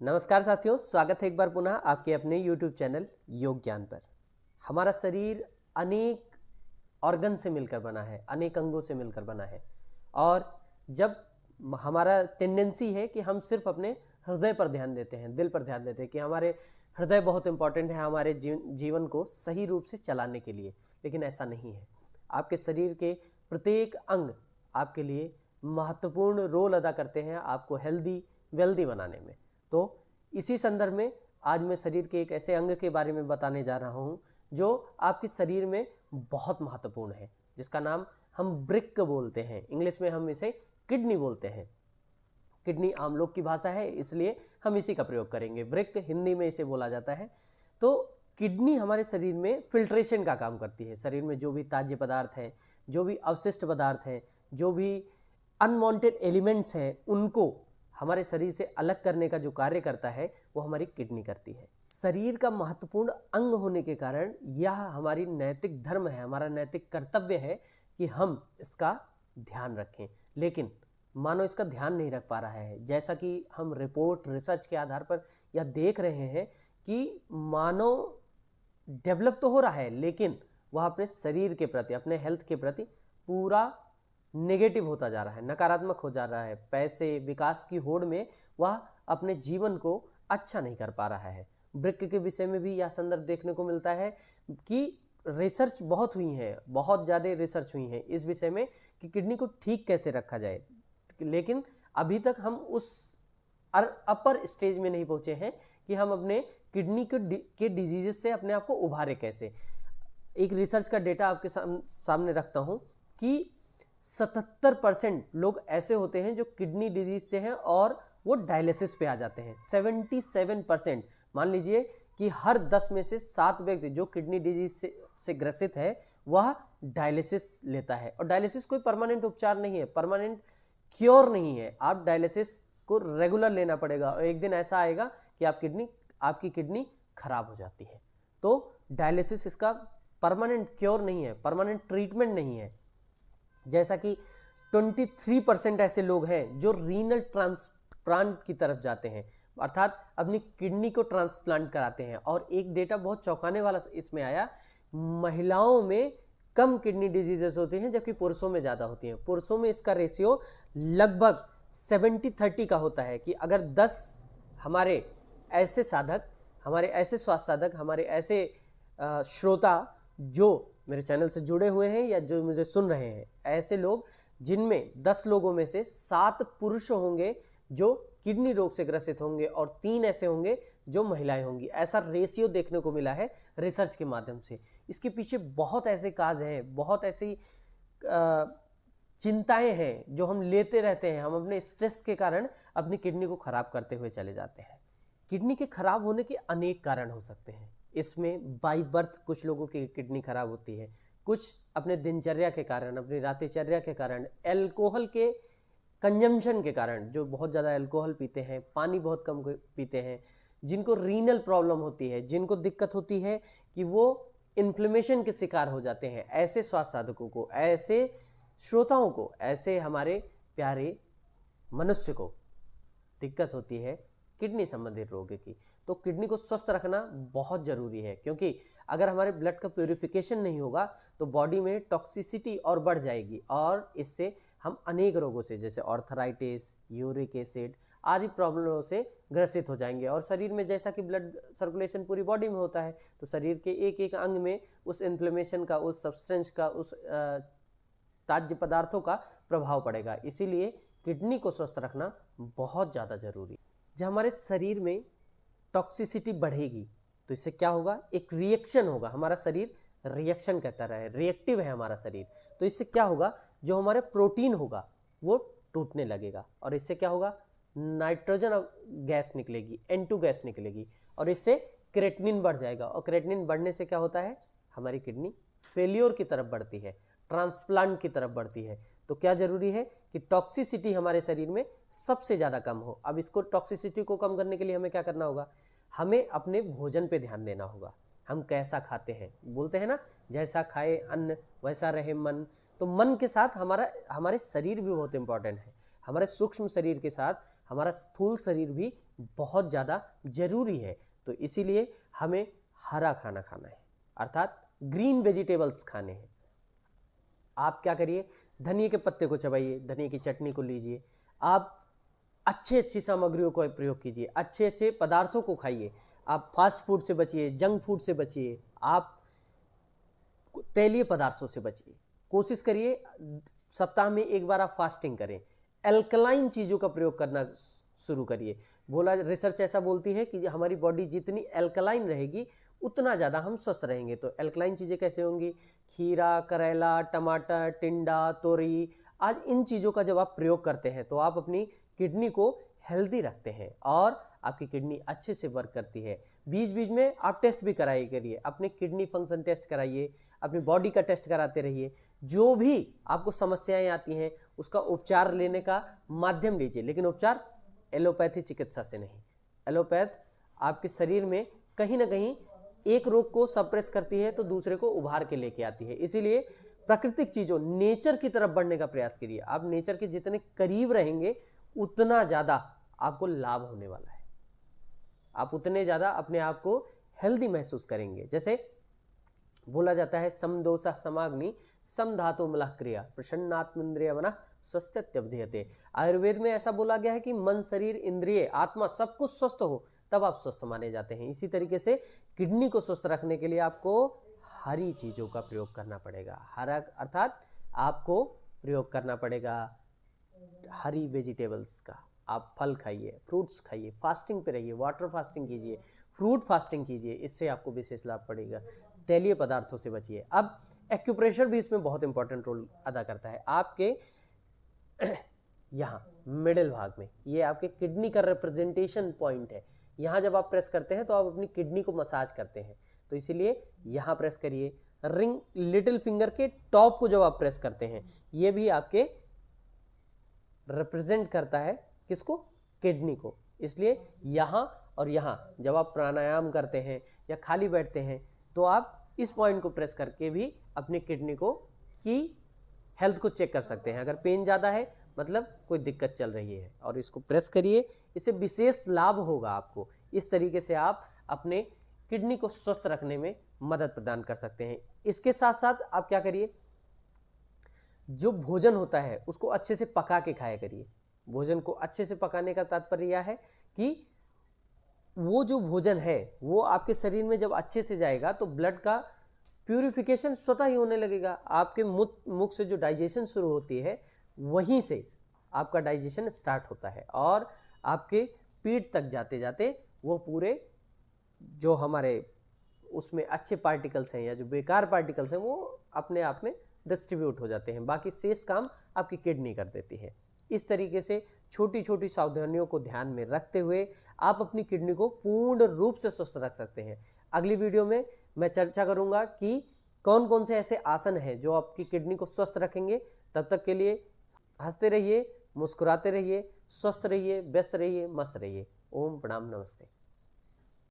नमस्कार साथियों, स्वागत है एक बार पुनः आपके अपने YouTube चैनल योग ज्ञान पर। हमारा शरीर अनेक ऑर्गन से मिलकर बना है, अनेक अंगों से मिलकर बना है और जब हमारा टेंडेंसी है कि हम सिर्फ अपने हृदय पर ध्यान देते हैं, दिल पर ध्यान देते हैं कि हमारे हृदय बहुत इंपॉर्टेंट है हमारे जीवन को सही रूप से चलाने के लिए, लेकिन ऐसा नहीं है। आपके शरीर के प्रत्येक अंग आपके लिए महत्वपूर्ण रोल अदा करते हैं आपको हेल्दी वेल्दी बनाने में। तो इसी संदर्भ में आज मैं शरीर के एक ऐसे अंग के बारे में बताने जा रहा हूं जो आपके शरीर में बहुत महत्वपूर्ण है, जिसका नाम हम वृक्क बोलते हैं। इंग्लिश में हम इसे किडनी बोलते हैं। किडनी आम लोग की भाषा है, इसलिए हम इसी का प्रयोग करेंगे। वृक्क हिंदी में इसे बोला जाता है। तो किडनी हमारे शरीर में फिल्ट्रेशन का काम करती है। शरीर में जो भी ताजे पदार्थ हैं, जो भी अवशिष्ट पदार्थ हैं, जो भी अनवांटेड एलिमेंट्स हैं, उनको हमारे शरीर से अलग करने का जो कार्य करता है वो हमारी किडनी करती है। शरीर का महत्वपूर्ण अंग होने के कारण यह हमारी नैतिक धर्म है, हमारा नैतिक कर्तव्य है कि हम इसका ध्यान रखें। लेकिन मानव इसका ध्यान नहीं रख पा रहा है। जैसा कि हम रिपोर्ट रिसर्च के आधार पर यह देख रहे हैं कि मानव डेवलप तो हो रहा है, लेकिन वह अपने शरीर के प्रति, अपने हेल्थ के प्रति पूरा नेगेटिव होता जा रहा है, नकारात्मक हो जा रहा है। पैसे विकास की होड़ में वह अपने जीवन को अच्छा नहीं कर पा रहा है। वृक्क के विषय में भी यह संदर्भ देखने को मिलता है कि रिसर्च बहुत हुई है, बहुत ज़्यादा रिसर्च हुई है इस विषय में कि किडनी को ठीक कैसे रखा जाए, लेकिन अभी तक हम उस अपर स्टेज में नहीं पहुँचे हैं कि हम अपने किडनी के डिजीजेस से अपने आप को उभारे कैसे। एक रिसर्च का डेटा आपके सामने रखता हूँ कि 77% लोग ऐसे होते हैं जो किडनी डिजीज से हैं और वो डायलिसिस पे आ जाते हैं। 77%, मान लीजिए कि हर 10 में से 7 व्यक्ति जो किडनी डिजीज से ग्रसित है वह डायलिसिस लेता है। और डायलिसिस कोई परमानेंट उपचार नहीं है, परमानेंट क्योर नहीं है। आप डायलिसिस को रेगुलर लेना पड़ेगा और एक दिन ऐसा आएगा कि आपकी किडनी खराब हो जाती है। तो डायलिसिस इसका परमानेंट क्योर नहीं है, परमानेंट ट्रीटमेंट नहीं है। जैसा कि 23% ऐसे लोग हैं जो रीनल ट्रांसप्लांट की तरफ जाते हैं, अर्थात अपनी किडनी को ट्रांसप्लांट कराते हैं। और एक डेटा बहुत चौंकाने वाला इसमें आया, महिलाओं में कम किडनी डिजीजेस होती हैं जबकि पुरुषों में ज़्यादा होती हैं। पुरुषों में इसका रेशियो लगभग 70-30 का होता है कि अगर 10 हमारे ऐसे साधक, हमारे ऐसे स्वास्थ्य साधक, हमारे ऐसे श्रोता जो मेरे चैनल से जुड़े हुए हैं या जो मुझे सुन रहे हैं, ऐसे लोग जिनमें 10 लोगों में से 7 पुरुष होंगे जो किडनी रोग से ग्रसित होंगे और 3 ऐसे होंगे जो महिलाएं होंगी। ऐसा रेशियो देखने को मिला है रिसर्च के माध्यम से। इसके पीछे बहुत ऐसे काज हैं, बहुत ऐसी चिंताएं हैं जो हम लेते रहते हैं। हम अपने स्ट्रेस के कारण अपनी किडनी को खराब करते हुए चले जाते हैं। किडनी के खराब होने के अनेक कारण हो सकते हैं। इसमें बाई बर्थ कुछ लोगों की किडनी खराब होती है, कुछ अपने दिनचर्या के कारण, अपनी रात्रिचर्या के कारण, अल्कोहल के कंजम्पशन के कारण, जो बहुत ज़्यादा अल्कोहल पीते हैं, पानी बहुत कम पीते हैं, जिनको रीनल प्रॉब्लम होती है, जिनको दिक्कत होती है कि वो इन्फ्लेमेशन के शिकार हो जाते हैं, ऐसे स्वास्थ्य साधकों को, ऐसे श्रोताओं को, ऐसे हमारे प्यारे मनुष्य को दिक्कत होती है किडनी संबंधित रोग की। तो किडनी को स्वस्थ रखना बहुत ज़रूरी है, क्योंकि अगर हमारे ब्लड का प्यूरिफिकेशन नहीं होगा तो बॉडी में टॉक्सिसिटी और बढ़ जाएगी और इससे हम अनेक रोगों से, जैसे ऑर्थराइटिस, यूरिक एसिड आदि प्रॉब्लमों से ग्रसित हो जाएंगे। और शरीर में जैसा कि ब्लड सर्कुलेशन पूरी बॉडी में होता है, तो शरीर के एक एक अंग में उस इन्फ्लेमेशन का, उस सब्सटेंस का, उस ताज्य पदार्थों का प्रभाव पड़ेगा। इसीलिए किडनी को स्वस्थ रखना बहुत ज़्यादा जरूरी है। जब हमारे शरीर में टॉक्सिसिटी बढ़ेगी तो इससे क्या होगा, एक रिएक्शन होगा। हमारा शरीर रिएक्शन करता रहे, रिएक्टिव है हमारा शरीर। तो इससे क्या होगा, जो हमारे प्रोटीन होगा वो टूटने लगेगा और इससे क्या होगा, नाइट्रोजन गैस निकलेगी, N2 गैस निकलेगी और इससे क्रेटिनिन बढ़ जाएगा। और क्रेटिनिन बढ़ने से क्या होता है, हमारी किडनी फेल्योर की तरफ बढ़ती है, ट्रांसप्लांट की तरफ बढ़ती है। तो क्या जरूरी है कि टॉक्सिसिटी हमारे शरीर में सबसे ज़्यादा कम हो। अब इसको टॉक्सिसिटी को कम करने के लिए हमें क्या करना होगा, हमें अपने भोजन पे ध्यान देना होगा। हम कैसा खाते हैं, बोलते हैं ना, जैसा खाए अन्न वैसा रहे मन। तो मन के साथ हमारे शरीर भी बहुत इंपॉर्टेंट है। हमारे सूक्ष्म शरीर के साथ हमारा स्थूल शरीर भी बहुत ज़्यादा जरूरी है। तो इसीलिए हमें हरा खाना खाना है, अर्थात ग्रीन वेजिटेबल्स खाने हैं। आप क्या करिए, धनिए के पत्ते को चबाइए, धनिए की चटनी को लीजिए, आप अच्छी सामग्रियों को प्रयोग कीजिए, अच्छे पदार्थों को खाइए। आप फास्ट फूड से बचिए, जंक फूड से बचिए, आप तेलीय पदार्थों से बचिए। कोशिश करिए सप्ताह में एक बार आप फास्टिंग करें। एल्कलाइन चीज़ों का प्रयोग करना शुरू करिए। बोला, रिसर्च ऐसा बोलती है कि हमारी बॉडी जितनी एल्कलाइन रहेगी उतना ज़्यादा हम स्वस्थ रहेंगे। तो एल्कलाइन चीज़ें कैसे होंगी? खीरा, करेला, टमाटर, टिंडा, तोरी, आज इन चीज़ों का जब आप प्रयोग करते हैं तो आप अपनी किडनी को हेल्दी रखते हैं और आपकी किडनी अच्छे से वर्क करती है। बीच बीच में आप टेस्ट भी कराइए करिए, अपने किडनी फंक्शन टेस्ट कराइए, अपनी बॉडी का टेस्ट कराते रहिए। जो भी आपको समस्याएं आती हैं उसका उपचार लेने का माध्यम लीजिए, लेकिन उपचार एलोपैथी चिकित्सा से नहीं। एलोपैथ आपके शरीर में कहीं ना कहीं एक रोग को सप्रेस करती है तो दूसरे को उभार के लेके आती है। इसीलिए प्राकृतिक चीज़ों, नेचर की तरफ बढ़ने का प्रयास करिए। आप नेचर के जितने करीब रहेंगे उतना ज़्यादा आपको लाभ होने वाला है, आप उतने ज़्यादा अपने आप को हेल्दी महसूस करेंगे। जैसे बोला जाता है, समदोषा समाग्नि सम धातु मलः क्रिया प्रसन्नात्मेन्द्रिय मनः स्वस्थ्यत्यवधीयते। आयुर्वेद में ऐसा बोला गया है कि मन, शरीर, इंद्रिय, आत्मा सब कुछ स्वस्थ हो तब आप स्वस्थ माने जाते हैं। इसी तरीके से किडनी को स्वस्थ रखने के लिए आपको हरी चीज़ों का प्रयोग करना पड़ेगा। हरा अर्थात आपको प्रयोग करना पड़ेगा हरी वेजिटेबल्स का। आप फल खाइए, फ्रूट्स खाइए, फास्टिंग पे रहिए, वाटर फास्टिंग कीजिए, फ्रूट फास्टिंग कीजिए, इससे आपको विशेष लाभ पड़ेगा। तेलीय पदार्थों से बचिए। अब एक्यूप्रेशर भी इसमें बहुत इंपॉर्टेंट रोल अदा करता है। आपके यहाँ मिडिल भाग में ये आपके किडनी का रिप्रेजेंटेशन पॉइंट है। यहाँ जब आप प्रेस करते हैं तो आप अपनी किडनी को मसाज करते हैं, तो इसीलिए यहाँ प्रेस करिए। रिंग लिटिल फिंगर के टॉप को जब आप प्रेस करते हैं, ये भी आपके रिप्रेजेंट करता है किसको? किडनी को। इसलिए यहाँ और यहाँ जब आप प्राणायाम करते हैं या खाली बैठते हैं तो आप इस पॉइंट को प्रेस करके भी अपनी किडनी को की हेल्थ को चेक कर सकते हैं। अगर पेन ज़्यादा है मतलब कोई दिक्कत चल रही है, और इसको प्रेस करिए, इससे विशेष लाभ होगा आपको। इस तरीके से आप अपने किडनी को स्वस्थ रखने में मदद प्रदान कर सकते हैं। इसके साथ साथ आप क्या करिए, जो भोजन होता है उसको अच्छे से पका के खाया करिए। भोजन को अच्छे से पकाने का तात्पर्य यह है कि वो जो भोजन है वो आपके शरीर में जब अच्छे से जाएगा तो ब्लड का प्यूरिफिकेशन स्वतः ही होने लगेगा। आपके मुख से जो डाइजेशन शुरू होती है वहीं से आपका डाइजेशन स्टार्ट होता है, और आपके पीठ तक जाते जाते वो पूरे जो हमारे उसमें अच्छे पार्टिकल्स हैं या जो बेकार पार्टिकल्स हैं वो अपने आप में डिस्ट्रीब्यूट हो जाते हैं। बाकी शेष काम आपकी किडनी कर देती है। इस तरीके से छोटी छोटी सावधानियों को ध्यान में रखते हुए आप अपनी किडनी को पूर्ण रूप से स्वस्थ रख सकते हैं। अगली वीडियो में मैं चर्चा करूंगा कि कौन कौन से ऐसे आसन हैं जो आपकी किडनी को स्वस्थ रखेंगे। तब तक के लिए हंसते रहिए, मुस्कुराते रहिए, स्वस्थ रहिए, व्यस्त रहिए, मस्त रहिए। ओम प्रणाम, नमस्ते।